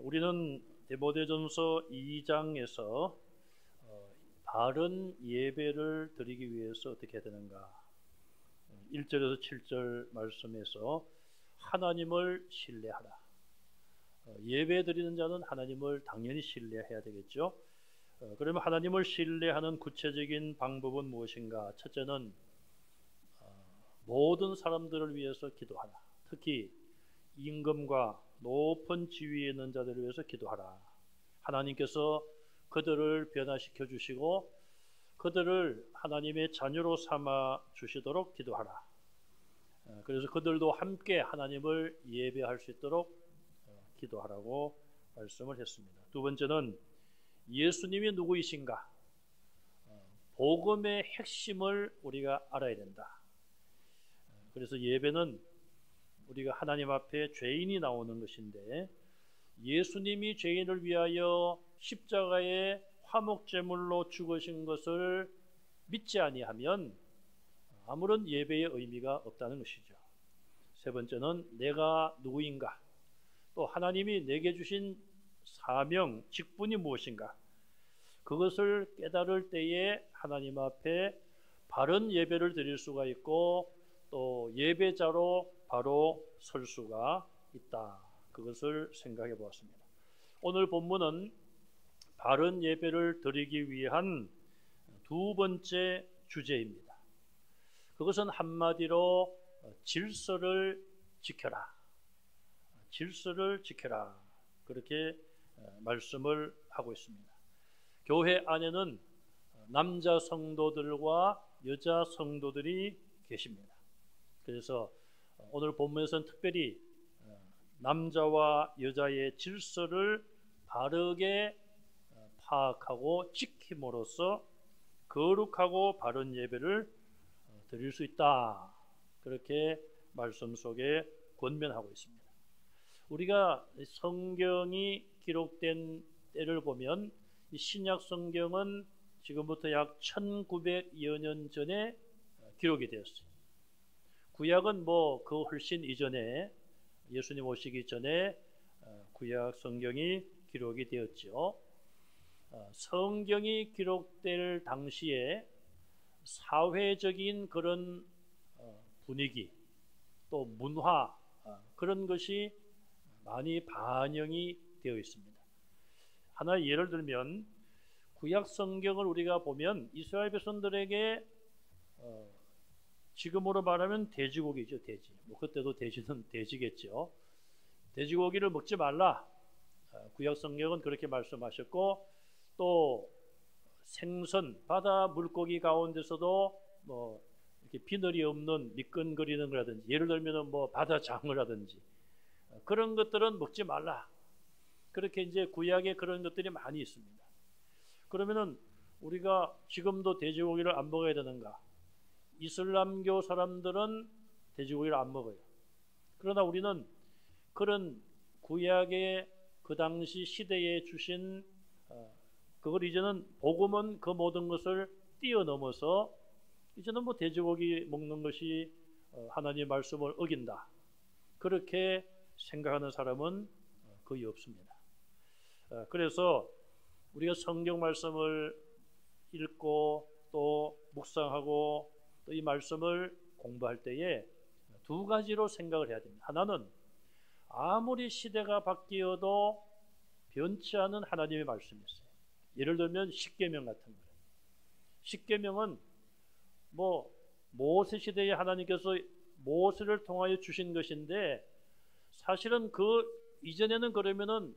우리는 디모데전서 2장에서 바른 예배를 드리기 위해서 어떻게 해야 되는가, 1절에서 7절 말씀에서 하나님을 신뢰하라. 예배 드리는 자는 하나님을 당연히 신뢰해야 되겠죠. 그러면 하나님을 신뢰하는 구체적인 방법은 무엇인가? 첫째는 모든 사람들을 위해서 기도하라. 특히 임금과 높은 지위에 있는 자들을 위해서 기도하라. 하나님께서 그들을 변화시켜 주시고 그들을 하나님의 자녀로 삼아 주시도록 기도하라. 그래서 그들도 함께 하나님을 예배할 수 있도록 기도하라고 말씀을 했습니다. 두 번째는 예수님이 누구이신가? 복음의 핵심을 우리가 알아야 된다. 그래서 예배는 우리가 하나님 앞에 죄인이 나오는 것인데, 예수님이 죄인을 위하여 십자가에 화목제물로 죽으신 것을 믿지 아니하면 아무런 예배의 의미가 없다는 것이죠. 세 번째는 내가 누구인가? 또 하나님이 내게 주신 사명, 직분이 무엇인가? 그것을 깨달을 때에 하나님 앞에 바른 예배를 드릴 수가 있고 또 예배자로 바로 설 수가 있다. 그것을 생각해 보았습니다. 오늘 본문은 바른 예배를 드리기 위한 두 번째 주제입니다. 그것은 한마디로 질서를 지켜라. 질서를 지켜라. 그렇게 말씀을 하고 있습니다. 교회 안에는 남자 성도들과 여자 성도들이 계십니다. 그래서 오늘 본문에서는 특별히 남자와 여자의 질서를 바르게 파악하고 지킴으로써 거룩하고 바른 예배를 드릴 수 있다. 그렇게 말씀 속에 권면하고 있습니다. 우리가 성경이 기록된 때를 보면 이 신약 성경은 지금부터 약 1900여 년 전에 기록이 되었어요. 구약은 그 훨씬 이전에, 예수님 오시기 전에 구약 성경이 기록이 되었죠. 성경이 기록될 당시에 사회적인 그런 분위기 또 문화, 그런 것이 많이 반영이 되어 있습니다. 하나 예를 들면 구약 성경을 우리가 보면 이스라엘 백성들에게 지금으로 말하면 돼지고기죠. 돼지. 그때도 돼지는 돼지겠죠. 돼지고기를 먹지 말라. 구약 성경은 그렇게 말씀하셨고, 또 생선, 바다 물고기 가운데서도 이렇게 비늘이 없는 미끈거리는 거라든지, 예를 들면 바다장어라든지 그런 것들은 먹지 말라. 그렇게 이제 구약에 그런 것들이 많이 있습니다. 그러면은 우리가 지금도 돼지고기를 안 먹어야 되는가? 이슬람교 사람들은 돼지고기를 안 먹어요. 그러나 우리는 그런 구약의 그 당시 시대에 주신 그걸 이제는 복음은 그 모든 것을 뛰어넘어서 이제는 돼지고기 먹는 것이 하나님의 말씀을 어긴다. 그렇게 생각하는 사람은 거의 없습니다. 그래서 우리가 성경 말씀을 읽고 또 묵상하고 또 이 말씀을 공부할 때에 두 가지로 생각을 해야 됩니다. 하나는 아무리 시대가 바뀌어도 변치 않은 하나님의 말씀이 있어요. 예를 들면 십계명 같은 거예요. 십계명은 모세 시대에 하나님께서 모세를 통하여 주신 것인데, 사실은 그 이전에는 그러면은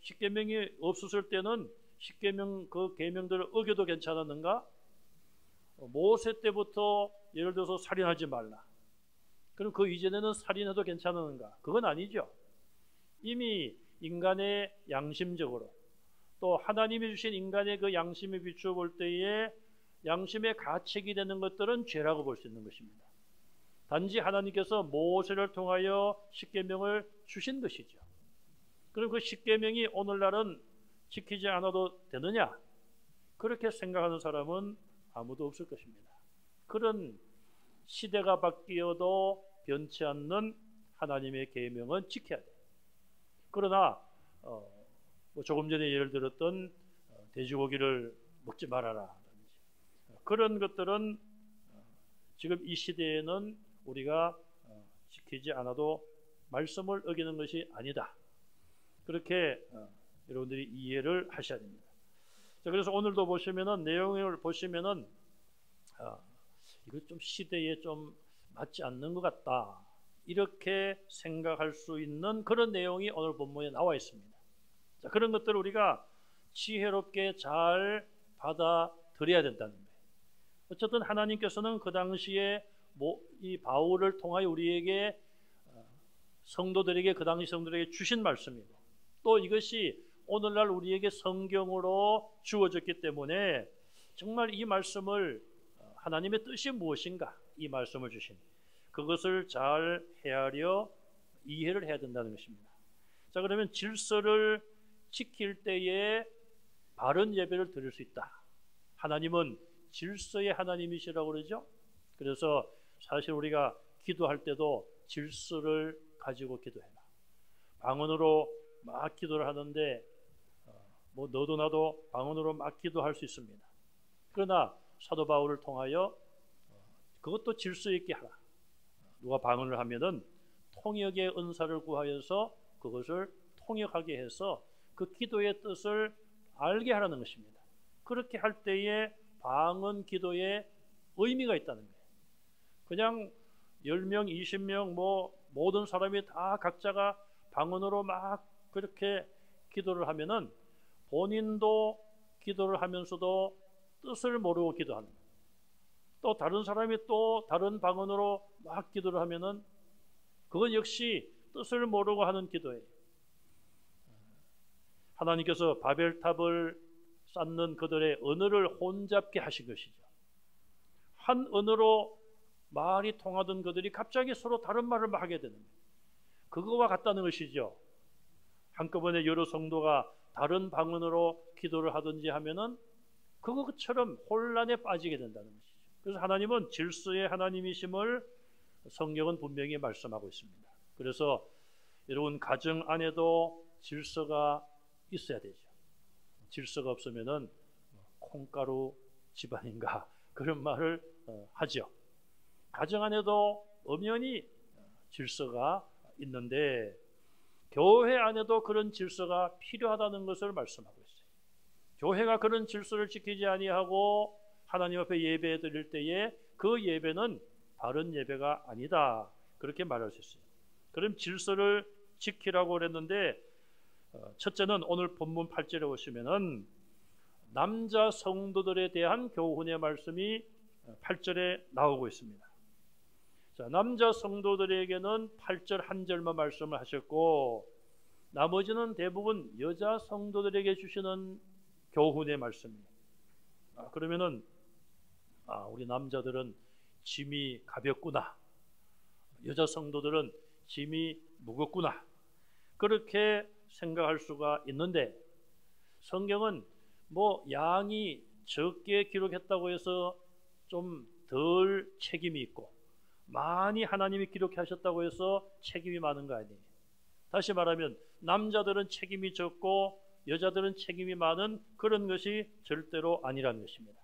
십계명이 없었을 때는 십계명 그 계명들을 어겨도 괜찮았는가? 모세 때부터 예를 들어서 살인하지 말라. 그럼 그 이전에는 살인해도 괜찮은가? 그건 아니죠. 이미 인간의 양심적으로 또 하나님이 주신 인간의 그 양심에 비추어 볼 때에 양심의 가책이 되는 것들은 죄라고 볼 수 있는 것입니다. 단지 하나님께서 모세를 통하여 십계명을 주신 것이죠. 그럼 그 십계명이 오늘날은 지키지 않아도 되느냐? 그렇게 생각하는 사람은 아무도 없을 것입니다. 그런 시대가 바뀌어도 변치 않는 하나님의 계명은 지켜야 돼요. 그러나 뭐 조금 전에 예를 들었던 돼지고기를 먹지 말아라. 그런 것들은 지금 이 시대에는 우리가 지키지 않아도 말씀을 어기는 것이 아니다. 그렇게 여러분들이 이해를 하셔야 됩니다. 자, 그래서 오늘도 보시면은 내용을 보시면은 이거 좀 시대에 좀 맞지 않는 것 같다. 이렇게 생각할 수 있는 그런 내용이 오늘 본문에 나와 있습니다. 자, 그런 것들을 우리가 지혜롭게 잘 받아들여야 된다는 거예요. 어쨌든 하나님께서는 그 당시에 이 바울을 통하여 우리에게 성도들에게 그 당시 성도들에게 주신 말씀이고 또 이것이 오늘날 우리에게 성경으로 주어졌기 때문에 정말 이 말씀을 하나님의 뜻이 무엇인가 이 말씀을 주신 그것을 잘 헤아려 이해를 해야 된다는 것입니다. 자, 그러면 질서를 지킬 때에 바른 예배를 드릴 수 있다. 하나님은 질서의 하나님이시라고 그러죠. 그래서 사실 우리가 기도할 때도 질서를 가지고 기도해라. 방언으로 막 기도를 하는데 뭐 너도 나도 방언으로 막 기도할 수 있습니다. 그러나 사도 바울을 통하여 그것도 질서 있게 하라. 누가 방언을 하면은 통역의 은사를 구하여서 그것을 통역하게 해서 그 기도의 뜻을 알게 하라는 것입니다. 그렇게 할 때에 방언 기도에 의미가 있다는 거예요. 그냥 10명, 20명 뭐 모든 사람이 다 각자가 방언으로 막 그렇게 기도를 하면은 본인도 기도를 하면서도 뜻을 모르고 기도하는 거예요. 또 다른 사람이 또 다른 방언으로 막 기도를 하면은 그건 역시 뜻을 모르고 하는 기도예요. 하나님께서 바벨탑을 쌓는 그들의 언어를 혼잡게 하신 것이죠. 한 언어로 말이 통하던 그들이 갑자기 서로 다른 말을 막 하게 되는 거예요. 그거와 같다는 것이죠. 한꺼번에 여러 성도가 다른 방언으로 기도를 하든지 하면은 그것처럼 혼란에 빠지게 된다는 것이죠. 그래서 하나님은 질서의 하나님이심을 성경은 분명히 말씀하고 있습니다. 그래서 여러분 가정 안에도 질서가 있어야 되죠. 질서가 없으면은 콩가루 집안인가 그런 말을 하죠. 가정 안에도 엄연히 질서가 있는데 교회 안에도 그런 질서가 필요하다는 것을 말씀하고 있어요. 교회가 그런 질서를 지키지 아니하고 하나님 앞에 예배 드릴 때에 그 예배는 바른 예배가 아니다. 그렇게 말할 수 있어요. 그럼 질서를 지키라고 그랬는데 첫째는 오늘 본문 8절에 보시면은 남자 성도들에 대한 교훈의 말씀이 8절에 나오고 있습니다. 자, 남자 성도들에게는 8절 한 절만 말씀을 하셨고 나머지는 대부분 여자 성도들에게 주시는 교훈의 말씀이에요. 그러면은 우리 남자들은 짐이 가볍구나. 여자 성도들은 짐이 무겁구나. 그렇게 생각할 수가 있는데 성경은 뭐 양이 적게 기록했다고 해서 좀 덜 책임이 있고 많이 하나님이 기록하셨다고 해서 책임이 많은 거 아니에요. 다시 말하면 남자들은 책임이 적고 여자들은 책임이 많은 그런 것이 절대로 아니라는 것입니다.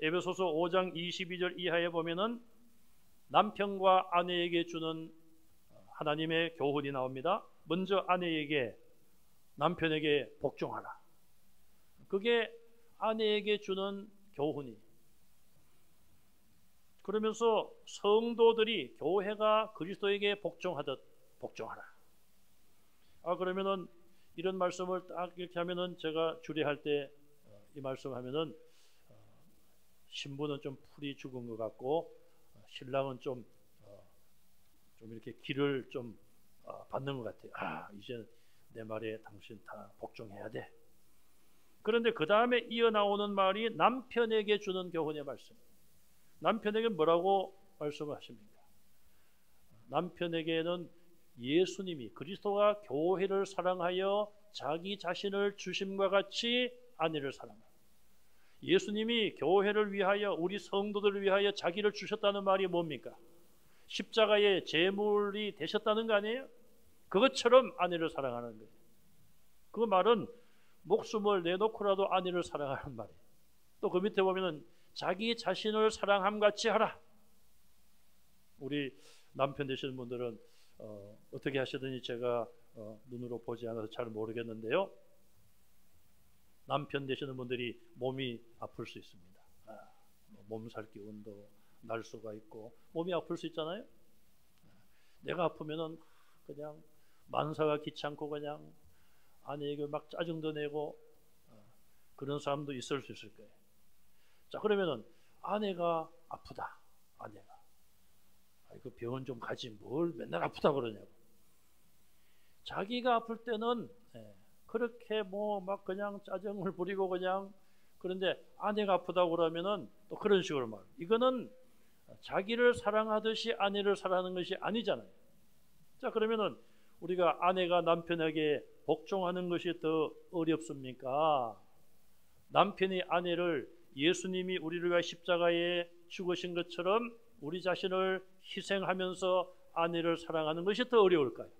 에베소서 5장 22절 이하에 보면은 남편과 아내에게 주는 하나님의 교훈이 나옵니다. 먼저 아내에게 남편에게 복종하라. 그게 아내에게 주는 교훈이. 그러면서 성도들이 교회가 그리스도에게 복종하듯 복종하라. 그러면은 이런 말씀을 딱 이렇게 하면은 제가 주례할 때 이 말씀을 하면은 신부는 좀 풀이 죽은 것 같고 신랑은 좀 이렇게 기를 좀 받는 것 같아요. 이제 내 말에 당신 다 복종해야 돼. 그런데 그 다음에 이어나오는 말이 남편에게 주는 교훈의 말씀. 남편에게 뭐라고 말씀을 하십니까? 남편에게는 예수님이 그리스도가 교회를 사랑하여 자기 자신을 주심과 같이 아내를 사랑하라. 예수님이 교회를 위하여 우리 성도들을 위하여 자기를 주셨다는 말이 뭡니까? 십자가의 제물이 되셨다는 거 아니에요? 그것처럼 아내를 사랑하는 거예요. 그 말은 목숨을 내놓고라도 아내를 사랑하는 말이에요. 또 그 밑에 보면은 자기 자신을 사랑함 같이 하라. 우리 남편 되시는 분들은 어떻게 하시든지 제가 눈으로 보지 않아서 잘 모르겠는데요. 남편 되시는 분들이 몸이 아플 수 있습니다. 몸살 기운도 날 수가 있고 몸이 아플 수 있잖아요. 내가 아프면은 그냥 만사가 귀찮고 그냥 아내에게 막 짜증도 내고 그런 사람도 있을 수 있을 거예요. 자, 그러면은 아내가 아프다. 아내가 그 병원 좀 가지 뭘 맨날 아프다 그러냐고. 자기가 아플 때는 그렇게 뭐 막 그냥 짜증을 부리고 그냥, 그런데 아내가 아프다고 그러면은 또 그런 식으로 말. 이거는 자기를 사랑하듯이 아내를 사랑하는 것이 아니잖아요. 자, 그러면은 우리가 아내가 남편에게 복종하는 것이 더 어렵습니까? 남편이 아내를 예수님이 우리를 위해 십자가에 죽으신 것처럼 우리 자신을 희생하면서 아내를 사랑하는 것이 더 어려울까요?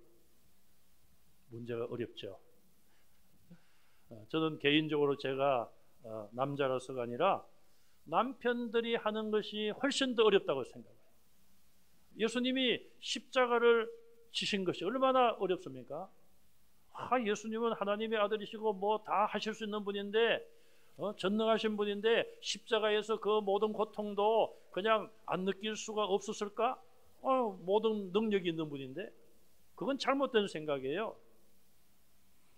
문제가 어렵죠. 저는 개인적으로 제가 남자라서가 아니라 남편들이 하는 것이 훨씬 더 어렵다고 생각해요. 예수님이 십자가를 지신 것이 얼마나 어렵습니까? 예수님은 하나님의 아들이시고 뭐 다 하실 수 있는 분인데, 전능하신 분인데 십자가에서 그 모든 고통도 그냥 안 느낄 수가 없었을까? 모든 능력이 있는 분인데. 그건 잘못된 생각이에요.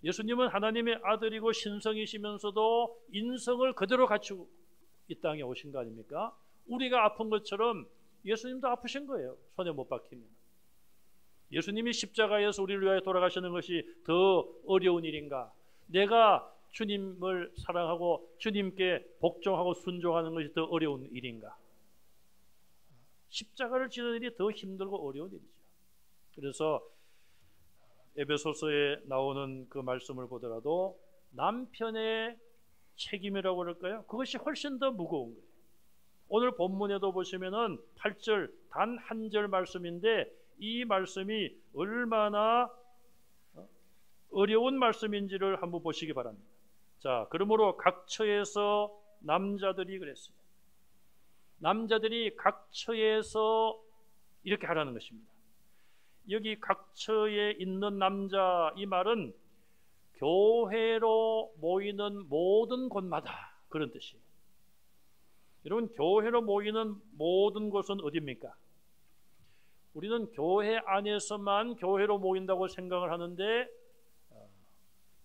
예수님은 하나님의 아들이고 신성이시면서도 인성을 그대로 갖추고 이 땅에 오신 거 아닙니까? 우리가 아픈 것처럼 예수님도 아프신 거예요. 손에 못 박히면. 예수님이 십자가에서 우리를 위하여 돌아가시는 것이 더 어려운 일인가? 내가 주님을 사랑하고 주님께 복종하고 순종하는 것이 더 어려운 일인가? 십자가를 지는 일이 더 힘들고 어려운 일이죠. 그래서 에베소서에 나오는 그 말씀을 보더라도 남편의 책임이라고 그럴까요? 그것이 훨씬 더 무거운 거예요. 오늘 본문에도 보시면은 8절 단 한 절 말씀인데 이 말씀이 얼마나 어려운 말씀인지를 한번 보시기 바랍니다. 자, 그러므로 각 처에서 남자들이 그랬어요. 남자들이 각 처에서 이렇게 하라는 것입니다. 여기 각 처에 있는 남자, 이 말은 교회로 모이는 모든 곳마다 그런 뜻이에요. 여러분, 교회로 모이는 모든 곳은 어디입니까? 우리는 교회 안에서만 교회로 모인다고 생각을 하는데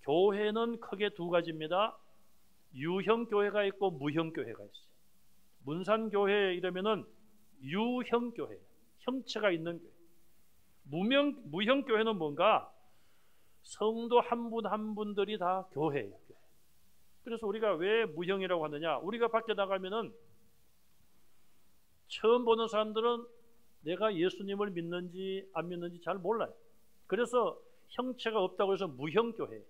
교회는 크게 두 가지입니다. 유형 교회가 있고 무형 교회가 있어요. 문산 교회 이러면은 유형 교회, 형체가 있는 교회. 무형 교회는 뭔가? 성도 한 분 한 분들이 다 교회예요. 그래서 우리가 왜 무형이라고 하느냐? 우리가 밖에 나가면은 처음 보는 사람들은 내가 예수님을 믿는지 안 믿는지 잘 몰라요. 그래서 형체가 없다고 해서 무형교회예요.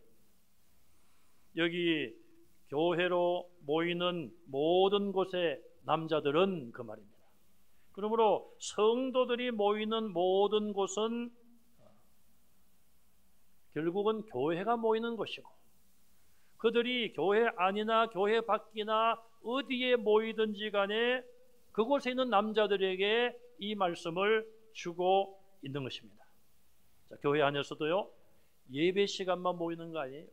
여기 교회로 모이는 모든 곳의 남자들은 그 말입니다. 그러므로 성도들이 모이는 모든 곳은 결국은 교회가 모이는 곳이고, 그들이 교회 안이나 교회 밖이나 어디에 모이든지 간에 그곳에 있는 남자들에게 이 말씀을 주고 있는 것입니다. 자, 교회 안에서도요, 예배 시간만 모이는 거 아니에요.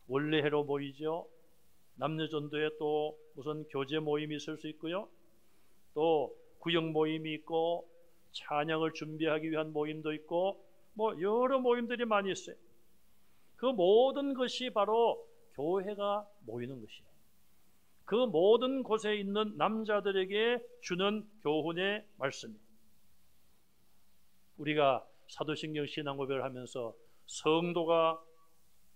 원래회로 모이죠. 남녀전도에 또 무슨 교제 모임이 있을 수 있고요. 또 구역 모임이 있고 찬양을 준비하기 위한 모임도 있고 뭐 여러 모임들이 많이 있어요. 그 모든 것이 바로 교회가 모이는 것이에요. 그 모든 곳에 있는 남자들에게 주는 교훈의 말씀이에요. 우리가 사도신경 신앙고백을 하면서 성도가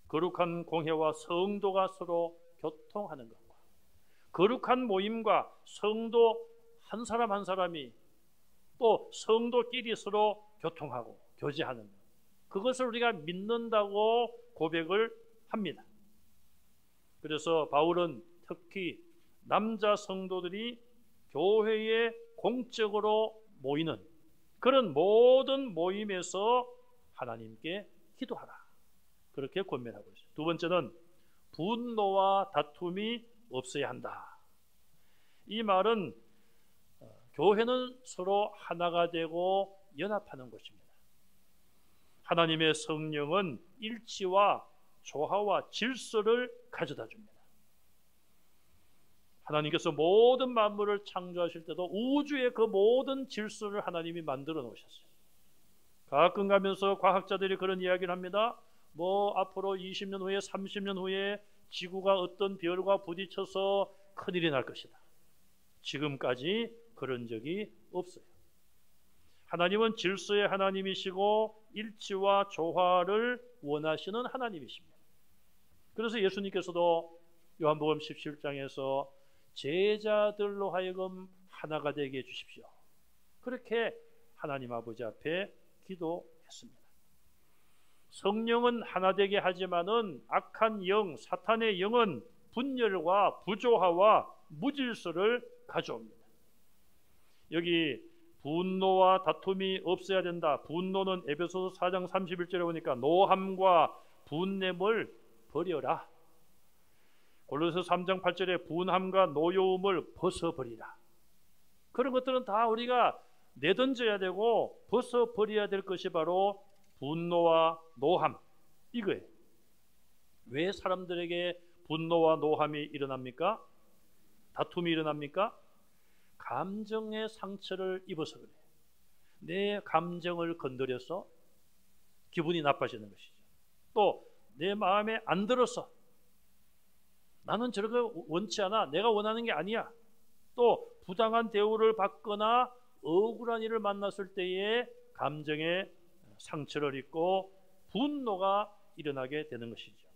거룩한 공회와 성도가 서로 교통하는 것과 거룩한 모임과 성도 한 사람 한 사람이 또 성도끼리 서로 교통하고 교제하는 것, 그것을 우리가 믿는다고 고백을 합니다. 그래서 바울은 특히 남자 성도들이 교회에 공적으로 모이는 그런 모든 모임에서 하나님께 기도하라, 그렇게 권면하고 있어요. 두 번째는 분노와 다툼이 없어야 한다. 이 말은 교회는 서로 하나가 되고 연합하는 것입니다. 하나님의 성령은 일치와 조화와 질서를 가져다 줍니다. 하나님께서 모든 만물을 창조하실 때도 우주의 그 모든 질서를 하나님이 만들어 놓으셨어요. 가끔 가면서 과학자들이 그런 이야기를 합니다. 앞으로 20년 후에 30년 후에 지구가 어떤 별과 부딪혀서 큰일이 날 것이다. 지금까지 그런 적이 없어요. 하나님은 질서의 하나님이시고 일치와 조화를 원하시는 하나님이십니다. 그래서 예수님께서도 요한복음 17장에서 제자들로 하여금 하나가 되게 해주십시오. 그렇게 하나님 아버지 앞에 기도했습니다. 성령은 하나 되게 하지만은 악한 영, 사탄의 영은 분열과 부조화와 무질서를 가져옵니다. 여기 분노와 다툼이 없어야 된다. 분노는 에베소서 4장 31절에 보니까 노함과 분냄을 버려라. 골로새 3장 8절에 분함과 노여움을 벗어버리라. 그런 것들은 다 우리가 내던져야 되고 벗어버려야 될 것이 바로 분노와 노함, 이거예요. 왜 사람들에게 분노와 노함이 일어납니까? 다툼이 일어납니까? 감정의 상처를 입어서 그래요. 내 감정을 건드려서 기분이 나빠지는 것이죠. 또 내 마음에 안 들어서 나는 저렇게 원치 않아, 내가 원하는 게 아니야. 또 부당한 대우를 받거나 억울한 일을 만났을 때에 감정의 상처를 입고 분노가 일어나게 되는 것이죠.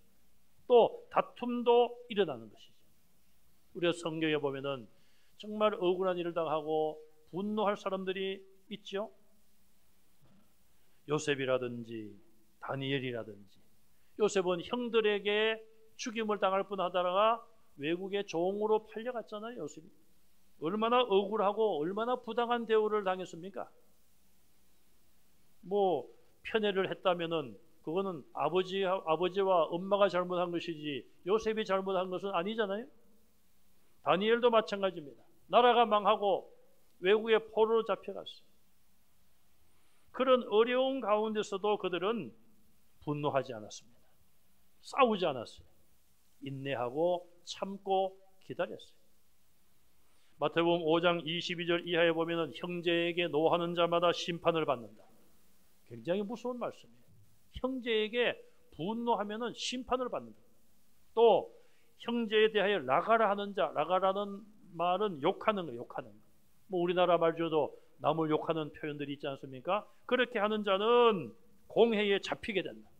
또 다툼도 일어나는 것이죠. 우리가 성경에 보면은 정말 억울한 일을 당하고 분노할 사람들이 있죠. 요셉이라든지 다니엘이라든지. 요셉은 형들에게 죽임을 당할 뻔하다가 외국의 종으로 팔려갔잖아요. 요셉이 얼마나 억울하고 얼마나 부당한 대우를 당했습니까? 편애를 했다면은 그거는 아버지와 엄마가 잘못한 것이지 요셉이 잘못한 것은 아니잖아요. 다니엘도 마찬가지입니다. 나라가 망하고 외국에 포로로 잡혀갔어요. 그런 어려운 가운데서도 그들은 분노하지 않았습니다. 싸우지 않았어요. 인내하고 참고 기다렸어요. 마태복음 5장 22절 이하에 보면은 형제에게 노하는 자마다 심판을 받는다. 굉장히 무서운 말씀이에요. 형제에게 분노하면은 심판을 받는다. 또 형제에 대하여 라가라 하는 자, 라가라는 말은 욕하는 거, 욕하는 거. 우리나라 말로도 남을 욕하는 표현들이 있지 않습니까? 그렇게 하는 자는 공회에 잡히게 된다.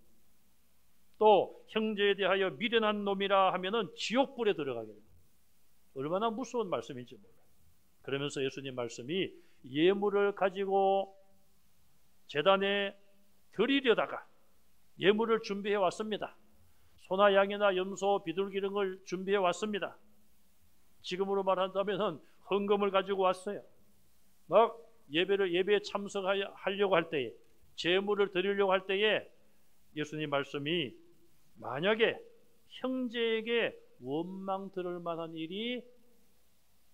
또 형제에 대하여 미련한 놈이라 하면은 지옥불에 들어가게 된다. 얼마나 무서운 말씀인지 몰라요. 그러면서 예수님 말씀이 예물을 가지고 제단에 드리려다가 예물을 준비해 왔습니다. 소나 양이나 염소, 비둘기 이런 걸 준비해 왔습니다. 지금으로 말한다면 헌금을 가지고 왔어요. 막 예배에 참석하려고 할 때에, 제물을 드리려고 할 때에 예수님 말씀이 만약에 형제에게 원망 들을 만한 일이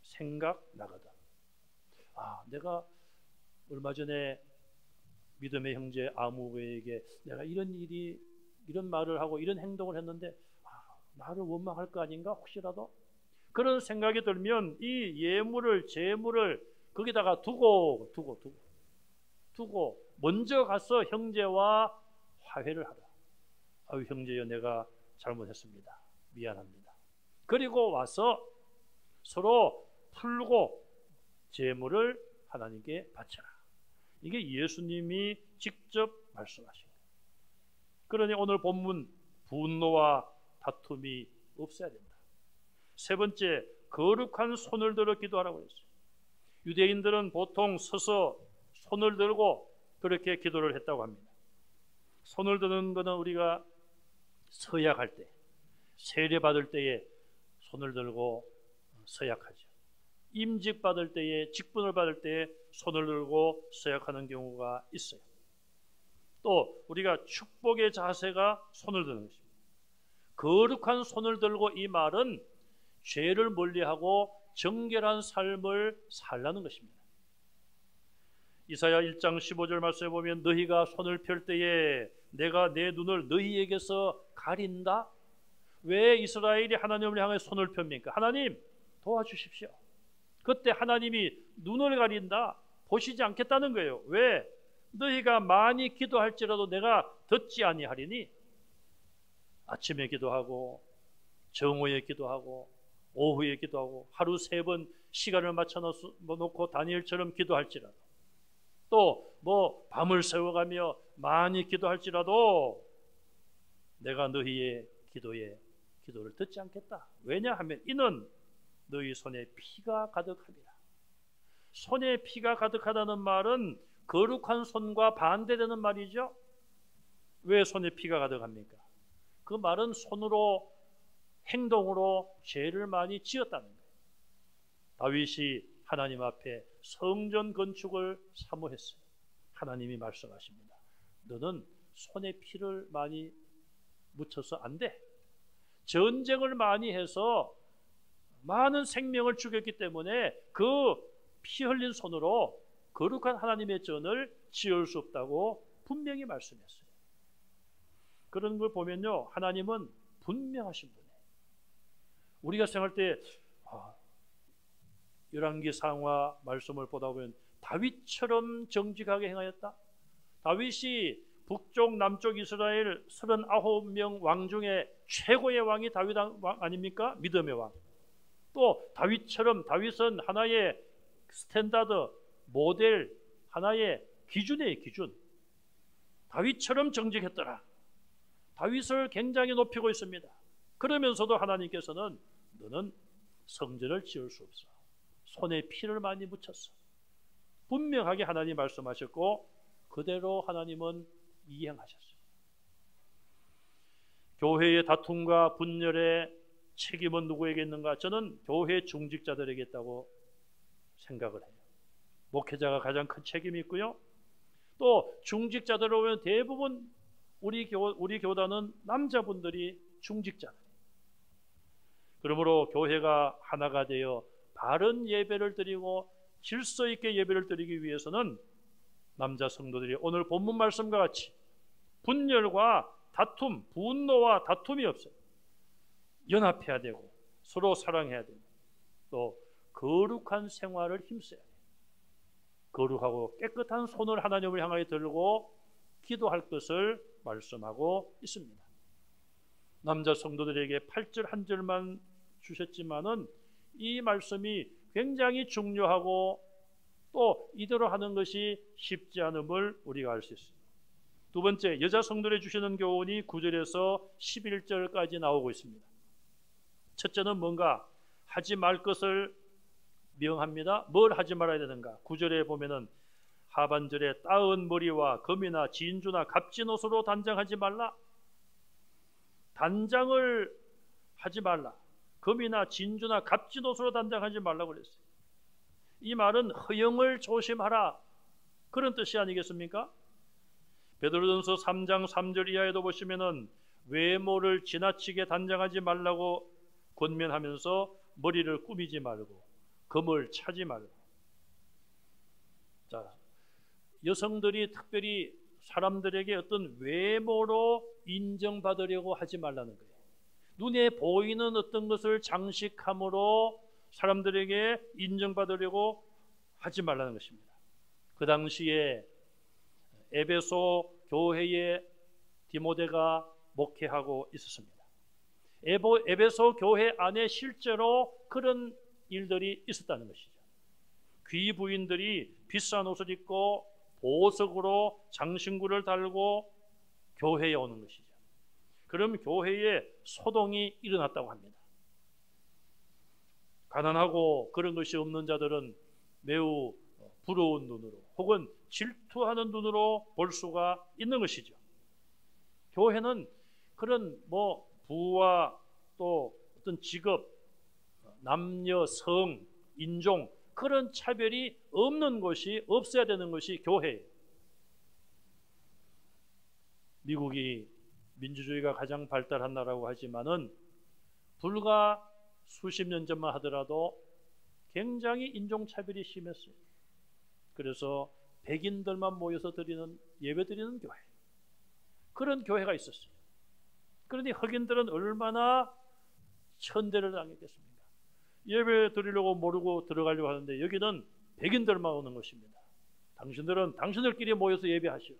생각나거든. 내가 얼마 전에 믿음의 형제 아무에게 내가 이런 말을 하고 이런 행동을 했는데 나를 원망할 거 아닌가 혹시라도 그런 생각이 들면 이 예물을 제물을 거기다가 두고 먼저 가서 형제와 화해를 하라. 형제여 내가 잘못했습니다. 미안합니다. 그리고 와서 서로 풀고 제물을 하나님께 바쳐라. 이게 예수님이 직접 말씀하신 거예요. 그러니 오늘 본문 분노와 다툼이 없어야 된다. 세 번째, 거룩한 손을 들어 기도하라고 했어요. 유대인들은 보통 서서 손을 들고 그렇게 기도를 했다고 합니다. 손을 드는 것은 우리가 서약할 때, 세례 받을 때에 손을 들고 서약하죠. 임직 받을 때에, 직분을 받을 때에 손을 들고 서약하는 경우가 있어요. 또 우리가 축복의 자세가 손을 드는 것입니다. 거룩한 손을 들고 이 말은 죄를 멀리하고 정결한 삶을 살라는 것입니다. 이사야 1장 15절 말씀에 보면 너희가 손을 펼 때에 내가 내 눈을 너희에게서 가린다. 왜 이스라엘이 하나님을 향해 손을 펴니까? 하나님 도와주십시오. 그때 하나님이 눈을 가린다. 보시지 않겠다는 거예요. 왜? 너희가 많이 기도할지라도 내가 듣지 아니하리니. 아침에 기도하고 정오에 기도하고 오후에 기도하고 하루 3번 시간을 맞춰 놓고 다니엘처럼 기도할지라도 또 뭐 밤을 새워가며 많이 기도할지라도 내가 너희의 기도를 듣지 않겠다. 왜냐하면 이는 너희 손에 피가 가득하리라. 손에 피가 가득하다는 말은 거룩한 손과 반대되는 말이죠. 왜 손에 피가 가득합니까? 그 말은 손으로 행동으로 죄를 많이 지었다는 거예요. 다윗이 하나님 앞에 성전 건축을 사모했어요. 하나님이 말씀하십니다. 너는 손에 피를 많이 묻혀서 안 돼. 전쟁을 많이 해서 많은 생명을 죽였기 때문에 그 피 흘린 손으로 거룩한 하나님의 전을 지을 수 없다고 분명히 말씀했어요. 그런 걸 보면요, 하나님은 분명하신 분이에요. 우리가 생각할 때 열왕기 상하 말씀을 보다 보면 다윗처럼 정직하게 행하였다. 다윗이 북쪽 남쪽 이스라엘 39명 왕 중에 최고의 왕이 다윗 왕 아닙니까? 믿음의 왕. 또 다윗은 하나의 스탠다드, 모델, 하나의 기준이에요. 기준. 다윗처럼 정직했더라. 다윗을 굉장히 높이고 있습니다. 그러면서도 하나님께서는 너는 성전을 지을 수 없어. 손에 피를 많이 묻혔어. 분명하게 하나님 말씀하셨고 그대로 하나님은 이행하셨어요. 교회의 다툼과 분열의 책임은 누구에게 있는가? 저는 교회 중직자들에게 있다고 생각을 해요. 목회자가 가장 큰 책임이 있고요. 또 중직자들 보면 대부분 우리 교단은 남자분들이 중직자들. 그러므로 교회가 하나가 되어 바른 예배를 드리고 질서 있게 예배를 드리기 위해서는 남자 성도들이 오늘 본문 말씀과 같이 분열과 다툼, 분노와 다툼이 없어요. 연합해야 되고 서로 사랑해야 되고 또 거룩한 생활을 힘써야 돼요. 거룩하고 깨끗한 손을 하나님을 향하여 들고 기도할 것을 말씀하고 있습니다. 남자 성도들에게 8절 한 절만 주셨지만은 이 말씀이 굉장히 중요하고 또 이대로 하는 것이 쉽지 않음을 우리가 알 수 있습니다. 두 번째, 여자 성도들에 주시는 교훈이 9절에서 11절까지 나오고 있습니다. 첫째는 뭔가 하지 말 것을 명합니다. 뭘 하지 말아야 되는가? 9절에 보면은 하반절에 따은 머리와 금이나 진주나 값진 옷으로 단장하지 말라. 단장을 하지 말라. 금이나 진주나 값진 옷으로 단장하지 말라고 그랬어요. 이 말은 허영을 조심하라 그런 뜻이 아니겠습니까? 베드로전서 3장 3절 이하에도 보시면은 외모를 지나치게 단장하지 말라고 권면하면서 머리를 꾸미지 말고 금을 차지 말고. 자, 여성들이 특별히 사람들에게 어떤 외모로 인정받으려고 하지 말라는 거예요. 눈에 보이는 어떤 것을 장식함으로 사람들에게 인정받으려고 하지 말라는 것입니다. 그 당시에 에베소 교회에 디모데가 목회하고 있었습니다. 에베소 교회 안에 실제로 그런 일들이 있었다는 것이죠. 귀부인들이 비싼 옷을 입고 보석으로 장신구를 달고 교회에 오는 것이죠. 그럼 교회에 소동이 일어났다고 합니다. 가난하고 그런 것이 없는 자들은 매우 부러운 눈으로 혹은 질투하는 눈으로 볼 수가 있는 것이죠. 교회는 그런 부와 또 어떤 직업, 남녀, 성, 인종 그런 차별이 없는 것이 없어야 되는 것이 교회예요. 미국이 민주주의가 가장 발달한 나라라고 하지만은 불과 수십 년 전만 하더라도 굉장히 인종차별이 심했어요. 그래서 백인들만 모여서 드리는 예배 드리는 교회, 그런 교회가 있었어요. 그러니 흑인들은 얼마나 천대를 당했겠습니까? 예배 드리려고 모르고 들어가려고 하는데 여기는 백인들만 오는 것입니다. 당신들은 당신들끼리 모여서 예배하시오.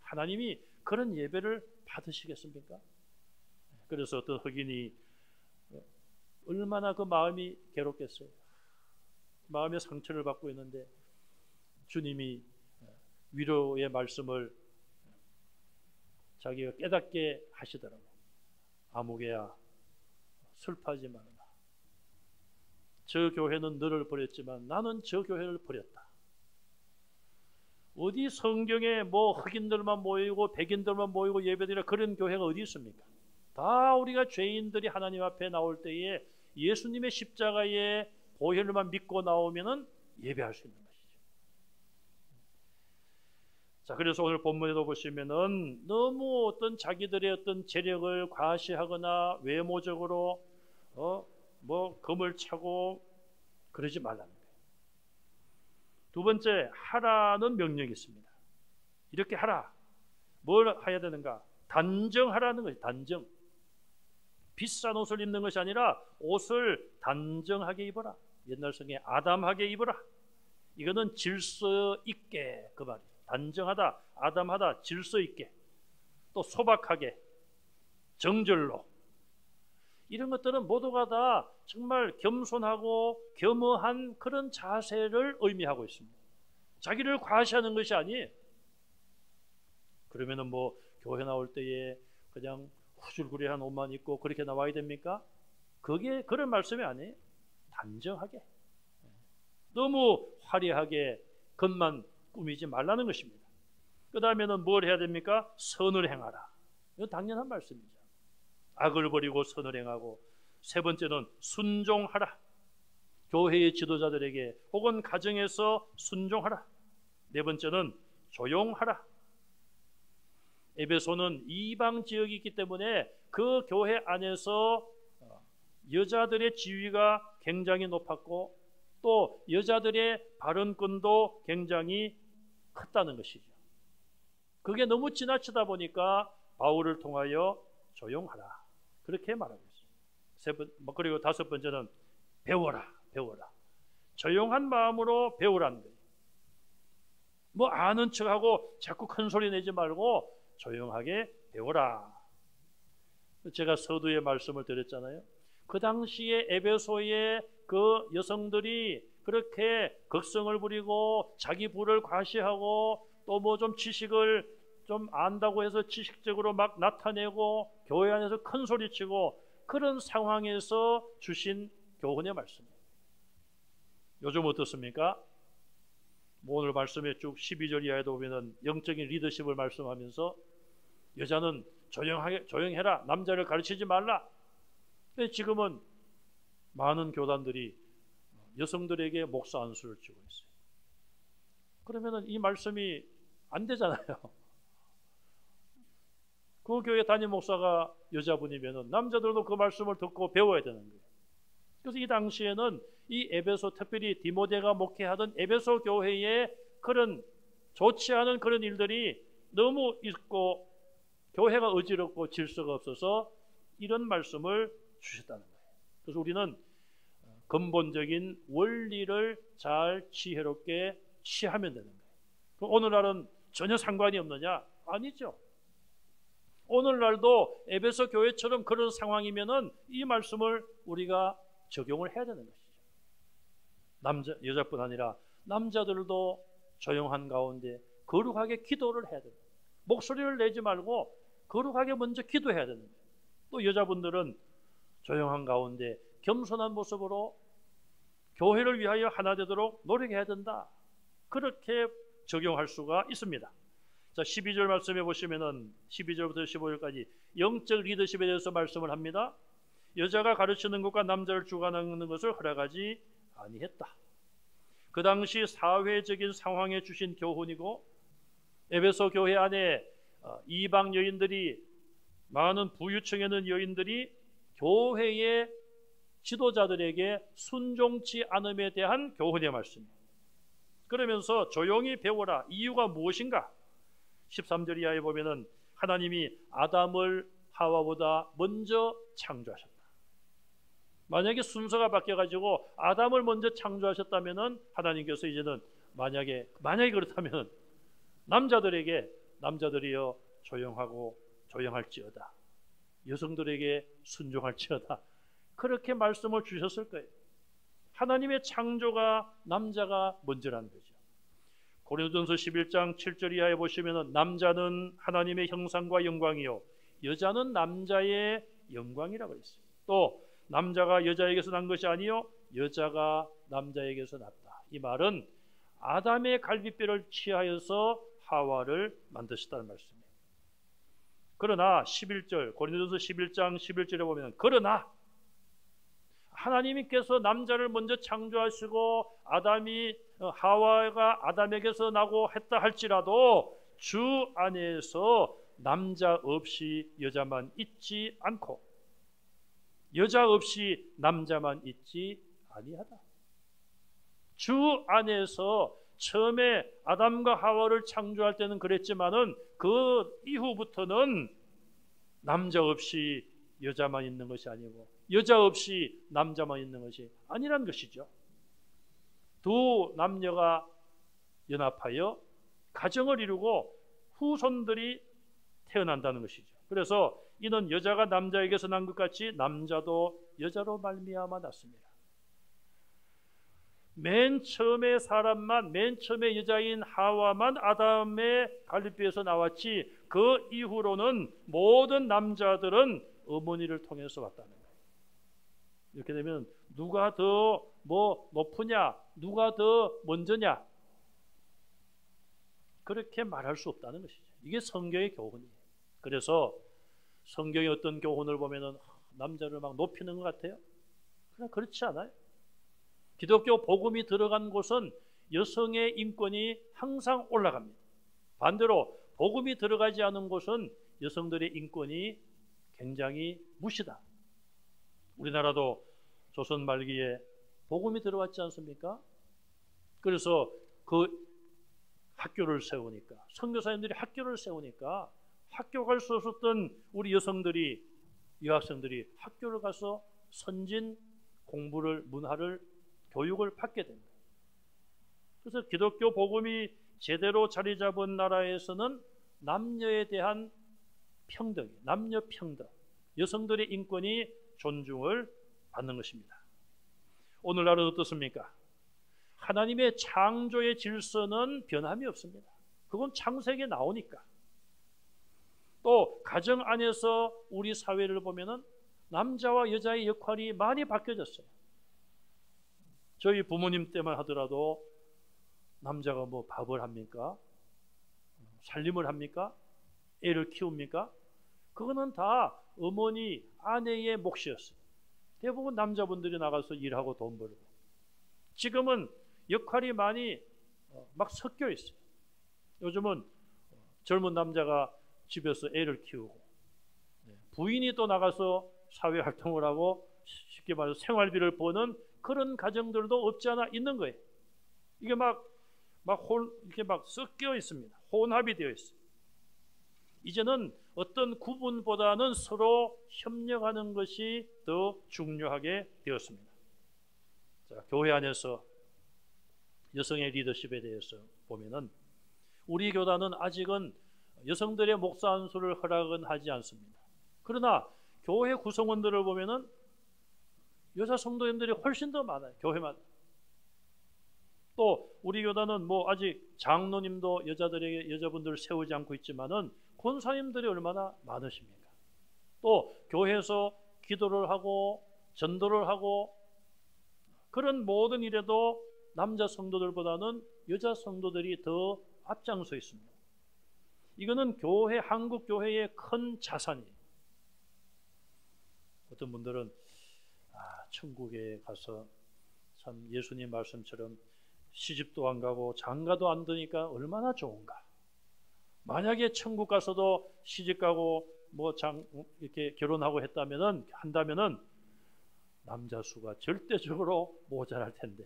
하나님이 그런 예배를 받으시겠습니까? 그래서 어떤 흑인이 얼마나 그 마음이 괴롭겠어요. 마음의 상처를 받고 있는데 주님이 위로의 말씀을 자기가 깨닫게 하시더라고. 아무개야, 슬퍼하지 말아라. 저 교회는 너를 버렸지만 나는 저 교회를 버렸다. 어디 성경에 뭐 흑인들만 모이고 백인들만 모이고 예배드리라 그런 교회가 어디 있습니까? 다 우리가 죄인들이 하나님 앞에 나올 때에 예수님의 십자가의 보혈만 믿고 나오면은 예배할 수 있는 것이죠. 자, 그래서 오늘 본문에도 보시면은 너무 어떤 자기들의 어떤 재력을 과시하거나 외모적으로 뭐 금을 차고 그러지 말라는 거예요. 두 번째, 하라는 명령이 있습니다. 이렇게 하라. 뭘 해야 되는가? 단정하라는 것이 단정. 비싼 옷을 입는 것이 아니라 옷을 단정하게 입어라. 옛날 성경에 아담하게 입어라. 이거는 질서 있게, 그 말이에요. 단정하다, 아담하다, 질서 있게, 또 소박하게, 정절로. 이런 것들은 모두가 다 정말 겸손하고 겸허한 그런 자세를 의미하고 있습니다. 자기를 과시하는 것이 아니에요. 그러면은 뭐 교회 나올 때에 그냥 후줄구리한 옷만 입고 그렇게 나와야 됩니까? 그게 그런 말씀이 아니에요. 단정하게, 너무 화려하게 겉만 꾸미지 말라는 것입니다. 그 다음에는 뭘 해야 됩니까? 선을 행하라. 이건 당연한 말씀이죠. 악을 버리고 선을 행하고, 세 번째는 순종하라. 교회의 지도자들에게 혹은 가정에서 순종하라. 네 번째는 조용하라. 에베소는 이방 지역이 있기 때문에 그 교회 안에서 여자들의 지위가 굉장히 높았고 또 여자들의 발언권도 굉장히 컸다는 것이죠. 그게 너무 지나치다 보니까 바울을 통하여 조용하라, 그렇게 말하고 있습니다. 그리고 다섯 번째는 배워라. 조용한 마음으로 배우라는 거예요. 뭐 아는 척하고 자꾸 큰 소리 내지 말고 조용하게 배워라. 제가 서두에 말씀을 드렸잖아요. 그 당시에 에베소의 그 여성들이 그렇게 극성을 부리고 자기 부를 과시하고 또 뭐 좀 지식을 좀 안다고 해서 지식적으로 막 나타내고 교회 안에서 큰 소리치고 그런 상황에서 주신 교훈의 말씀이에요. 요즘 어떻습니까? 오늘 말씀에 쭉 12절 이하에도 보면은 영적인 리더십을 말씀하면서 여자는 조용해라, 남자를 가르치지 말라. 지금은 많은 교단들이 여성들에게 목사 안수를 주고 있어요. 그러면은 이 말씀이 안 되잖아요. 그 교회 담임 목사가 여자분이면은 남자들도 그 말씀을 듣고 배워야 되는 거예요. 그래서 이 당시에는 이 에베소, 특별히 디모데가 목회하던 에베소 교회에 그런 좋지 않은 그런 일들이 너무 있고 교회가 어지럽고 질서가 없어서 이런 말씀을 주셨다는 거예요. 그래서 우리는 근본적인 원리를 잘 지혜롭게 취하면 되는 거예요. 그럼 오늘날은 전혀 상관이 없느냐? 아니죠. 오늘날도 에베소 교회처럼 그런 상황이면은 이 말씀을 우리가 적용을 해야 되는 것이죠. 여자뿐 아니라 남자들도 조용한 가운데 거룩하게 기도를 해야 됩니다. 목소리를 내지 말고 거룩하게 먼저 기도해야 되는 거예요. 또 여자분들은 조용한 가운데 겸손한 모습으로 교회를 위하여 하나 되도록 노력해야 된다. 그렇게 적용할 수가 있습니다. 자, 12절 말씀해 보시면은 12절부터 15절까지 영적 리더십에 대해서 말씀을 합니다. 여자가 가르치는 것과 남자를 주관하는 것을 허락하지 아니했다. 그 당시 사회적인 상황에 주신 교훈이고 에베소 교회 안에 이방 여인들이, 많은 부유층에 있는 여인들이 교회의 지도자들에게 순종치 않음에 대한 교훈의 말씀입니다. 그러면서 조용히 배워라. 이유가 무엇인가? 13절 이하에 보면은 하나님이 아담을 하와보다 먼저 창조하셨다. 만약에 순서가 바뀌어가지고 아담을 먼저 창조하셨다면은 하나님께서 이제는 만약에 그렇다면 남자들이여 조용하고 조용할지어다, 여성들에게 순종할지어다, 그렇게 말씀을 주셨을 거예요. 하나님의 창조가 남자가 먼저라는 거죠. 고린도전서 11장 7절 이하에 보시면은 남자는 하나님의 형상과 영광이요 여자는 남자의 영광이라고 했어요. 또 남자가 여자에게서 난 것이 아니요 여자가 남자에게서 났다. 이 말은 아담의 갈비뼈를 취하여서 하와를 만드셨다는 말씀이에요. 그러나 11절 고린도전서 11장 11절에 보면 그러나 하나님께서 남자를 먼저 창조하시고 하와가 아담에게서 나고 했다 할지라도 주 안에서 남자 없이 여자만 있지 않고 여자 없이 남자만 있지 아니하다. 주 안에서 처음에 아담과 하와를 창조할 때는 그랬지만은 그 이후부터는 남자 없이 여자만 있는 것이 아니고 여자 없이 남자만 있는 것이 아니란 것이죠. 두 남녀가 연합하여 가정을 이루고 후손들이 태어난다는 것이죠. 그래서 이는 여자가 남자에게서 난 것 같이 남자도 여자로 말미암아 났습니다. 맨 처음에 여자인 하와만 아담의 갈비뼈에서 나왔지 그 이후로는 모든 남자들은 어머니를 통해서 왔다는 거예요. 이렇게 되면 누가 더 높으냐, 누가 더 먼저냐, 그렇게 말할 수 없다는 것이죠. 이게 성경의 교훈이에요. 그래서 성경의 어떤 교훈을 보면은 남자를 막 높이는 것 같아요. 그러나 그렇지 않아요. 기독교 복음이 들어간 곳은 여성의 인권이 항상 올라갑니다. 반대로 복음이 들어가지 않은 곳은 여성들의 인권이 굉장히 무시다. 우리나라도 조선 말기에 복음이 들어왔지 않습니까? 그래서 그 학교를 세우니까, 선교사님들이 학교를 세우니까 학교 갈 수 없었던 우리 여학생들이 학교를 가서 선진 공부를, 문화를, 교육을 받게 됩니다. 그래서 기독교 복음이 제대로 자리 잡은 나라에서는 남녀에 대한 평등, 남녀 평등, 여성들의 인권이 존중을 받는 것입니다. 오늘날은 어떻습니까? 하나님의 창조의 질서는 변함이 없습니다. 그건 창세기에 나오니까. 또 가정 안에서 우리 사회를 보면은 남자와 여자의 역할이 많이 바뀌어졌어요. 저희 부모님 때만 하더라도 남자가 밥을 합니까? 살림을 합니까? 애를 키웁니까? 그거는 다 어머니, 아내의 몫이었어요. 대부분 남자분들이 나가서 일하고 돈 벌고. 지금은 역할이 많이 막 섞여 있어요. 요즘은 젊은 남자가 집에서 애를 키우고, 부인이 또 나가서 사회 활동을 하고, 쉽게 말해서 생활비를 버는 그런 가정들도 없지 않아 있는 거예요. 이게 이렇게 섞여 있습니다. 혼합이 되어 있어요. 이제는 어떤 구분보다는 서로 협력하는 것이 더 중요하게 되었습니다. 자, 교회 안에서 여성의 리더십에 대해서 보면은 우리 교단은 아직은 여성들의 목사 안수를 허락은 하지 않습니다. 그러나 교회 구성원들을 보면은 여자 성도님들이 훨씬 더 많아요. 교회마다. 또 우리 교단은 아직 장로님도 여자분들을 세우지 않고 있지만은 권사님들이 얼마나 많으십니까? 또 교회에서 기도를 하고 전도를 하고 그런 모든 일에도 남자 성도들보다는 여자 성도들이 더 앞장서 있습니다. 이거는 한국 교회의 큰 자산이에요. 어떤 분들은 천국에 가서 참 예수님 말씀처럼 시집도 안 가고 장가도 안 드니까 얼마나 좋은가. 만약에 천국 가서도 시집 가고 이렇게 결혼하고 한다면은 남자 수가 절대적으로 모자랄 텐데,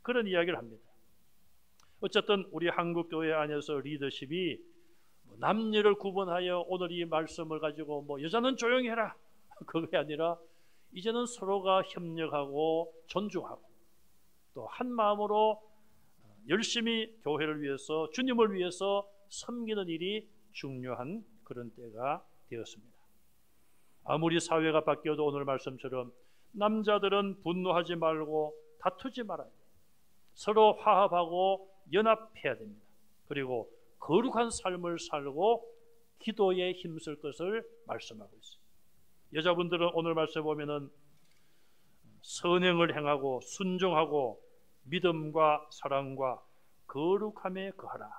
그런 이야기를 합니다. 어쨌든 우리 한국 교회 안에서 리더십이 남녀를 구분하여 오늘 이 말씀을 가지고 여자는 조용히 해라 그게 아니라 이제는 서로가 협력하고 존중하고 또 한 마음으로 열심히 교회를 위해서, 주님을 위해서 섬기는 일이 중요한 그런 때가 되었습니다. 아무리 사회가 바뀌어도 오늘 말씀처럼 남자들은 분노하지 말고 다투지 말아야 돼요. 서로 화합하고 연합해야 됩니다. 그리고 거룩한 삶을 살고 기도에 힘쓸 것을 말씀하고 있어요. 여자분들은 오늘 말씀에 보면은 선행을 행하고 순종하고 믿음과 사랑과 거룩함에 거하라,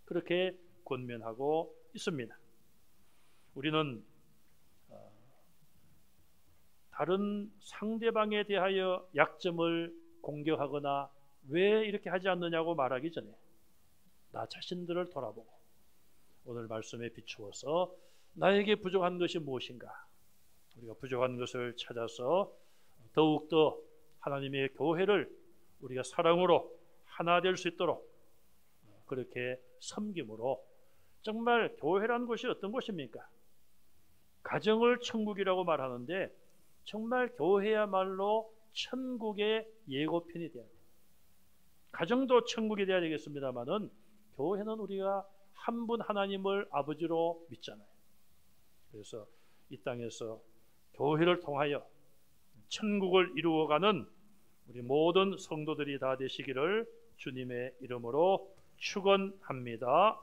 그렇게 권면하고 있습니다. 우리는 다른 상대방에 대하여 약점을 공격하거나 왜 이렇게 하지 않느냐고 말하기 전에 나 자신들을 돌아보고 오늘 말씀에 비추어서 나에게 부족한 것이 무엇인가, 우리가 부족한 것을 찾아서 더욱더 하나님의 교회를 우리가 사랑으로 하나 될 수 있도록 그렇게 섬김으로, 정말 교회라는 곳이 어떤 곳입니까? 가정을 천국이라고 말하는데 정말 교회야말로 천국의 예고편이 돼야 돼요. 가정도 천국이 돼야 되겠습니다만은 교회는 우리가 한 분 하나님을 아버지로 믿잖아요. 그래서 이 땅에서 교회를 통하여 천국을 이루어가는 우리 모든 성도들이 다 되시기를 주님의 이름으로 축원합니다.